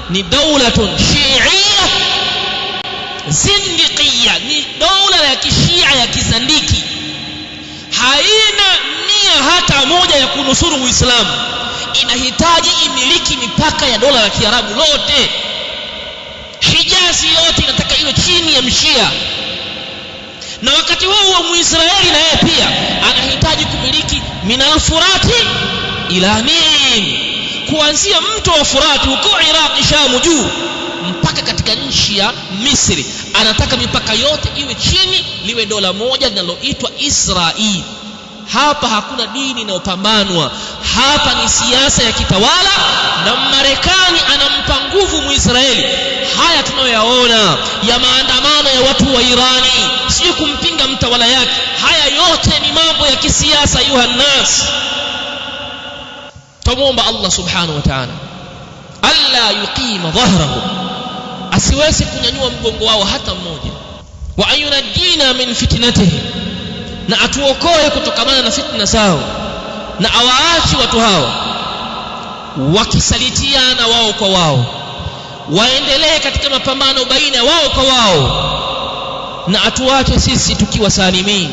ni daulatun shi'iyya zindiqiyya, ni dola ya kishia ya kizandiki, haina nia hata moja ya kunusuru Uislamu. Inahitaji imiliki mipaka ya dola la Kiarabu lote. Hijazi yote inataka iwe chini ya mshia, na wakati huo Muisraeli na yeye pia anahitaji kumiliki minal Furati ila Nin, kuanzia mto wa Furati huko Iraq Sham juu mpaka katika nchi ya Misri. Anataka mipaka yote iwe chini, liwe dola moja linaloitwa Israeli. Hapa hakuna dini inayopambanwa, hapa ni siasa ya kitawala, na Marekani anampa nguvu Muisraeli. Haya tunayoyaona ya maandamano ya watu wa Irani, sio kumpinga mtawala yake, haya yote ni mambo ya kisiasa. Yuhannas, tumuomba Allah subhanahu wa ta'ala alla yuqima dhahrahum, asiwezi kunyanyua mgongo wao hata mmoja. Wa ayunajina min fitnatihi, na atuokoe kutokamana na fitna zao, na awaachi watu hao wakisalitiana wao kwa wao, waendelee katika mapambano baina wao kwa wao, na atuache sisi tukiwa salimin.